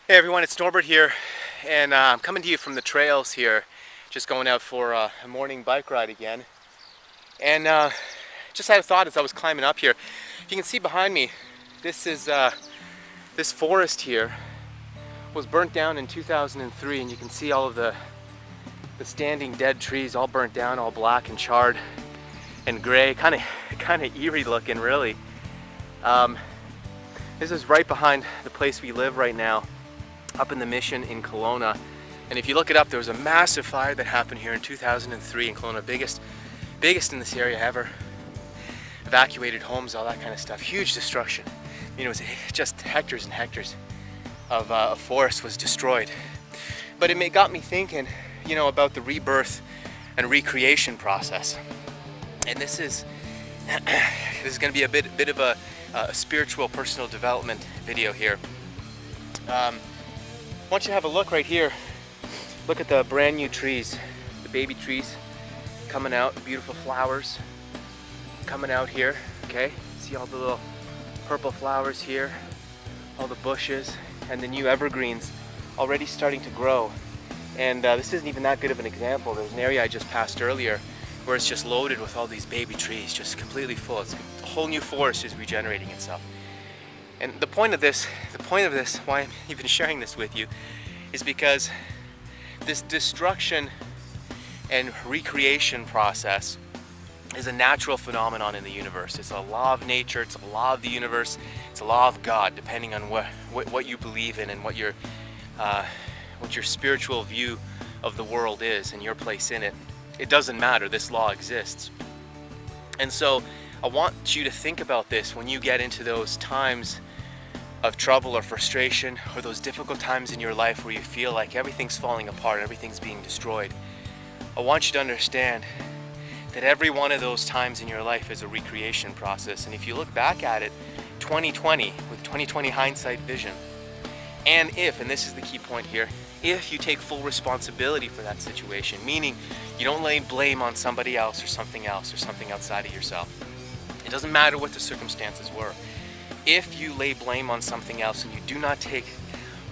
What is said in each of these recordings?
Hey everyone, it's Norbert here, and I'm coming to you from the trails here, just going out for a morning bike ride again. And just had a thought as I was climbing up here. You can see behind me, this forest here was burnt down in 2003, and you can see all of the standing dead trees all burnt down, all black and charred and gray, kind of eerie looking, really. This is right behind the place we live right now, up in the Mission in Kelowna. And if you look it up, there was a massive fire that happened here in 2003 in Kelowna, biggest in this area ever. Evacuated homes, all that kind of stuff. Huge destruction. You know, it was just hectares and hectares of forest was destroyed. But it got me thinking, you know, about the rebirth and recreation process. And this is going to be a bit of a spiritual, personal development video here. I want you to have a look right here. Look at the brand new trees, the baby trees coming out, beautiful flowers coming out here, okay? See all the little purple flowers here, all the bushes, and the new evergreens already starting to grow. And this isn't even that good of an example. There's an area I just passed earlier where it's just loaded with all these baby trees, just completely full. It's a whole new forest is regenerating itself. And the point of this, why I'm even sharing this with you, is because this destruction and recreation process is a natural phenomenon in the universe. It's a law of nature, it's a law of the universe, it's a law of God, depending on what you believe in and what your spiritual view of the world is and your place in it. It doesn't matter, this law exists. And so I want you to think about this when you get into those times of trouble or frustration, or those difficult times in your life where you feel like everything's falling apart, everything's being destroyed. I want you to understand that every one of those times in your life is a recreation process. And if you look back at it, 2020, with 2020 hindsight vision, and this is the key point here, if you take full responsibility for that situation, meaning you don't lay blame on somebody else or something outside of yourself. It doesn't matter what the circumstances were. If you lay blame on something else and you do not take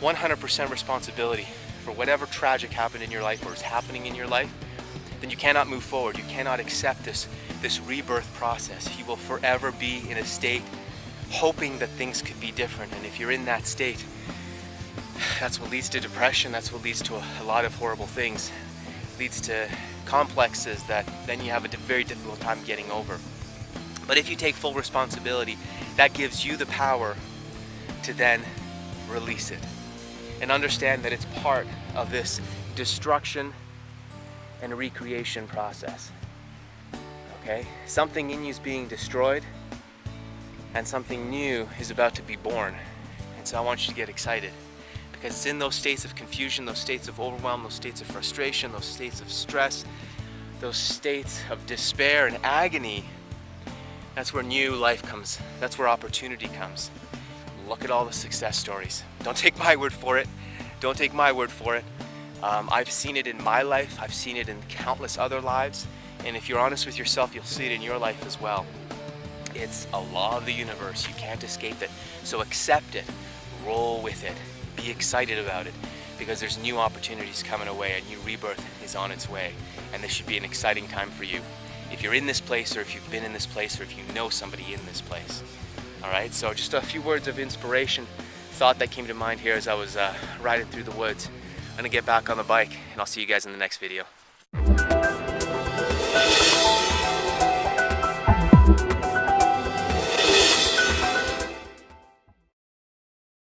100% responsibility for whatever tragic happened in your life or is happening in your life, then you cannot move forward. You cannot accept this rebirth process. You will forever be in a state hoping that things could be different. And if you're in that state, that's what leads to depression. That's what leads to a lot of horrible things. It leads to complexes that then you have a very difficult time getting over. But if you take full responsibility, that gives you the power to then release it and understand that it's part of this destruction and recreation process. Okay? Something in you is being destroyed and something new is about to be born. And so I want you to get excited, because it's in those states of confusion, those states of overwhelm, those states of frustration, those states of stress, those states of despair and agony. That's where new life comes. That's where opportunity comes. Look at all the success stories. Don't take my word for it. Don't take my word for it. I've seen it in my life. I've seen it in countless other lives. And if you're honest with yourself, you'll see it in your life as well. It's a law of the universe. You can't escape it. So accept it. Roll with it. Be excited about it, because there's new opportunities coming away. A new rebirth is on its way. And this should be an exciting time for you, if you're in this place, or if you've been in this place, or if you know somebody in this place. All right, so just a few words of inspiration, thought that came to mind here as I was riding through the woods. I'm gonna get back on the bike, and I'll see you guys in the next video.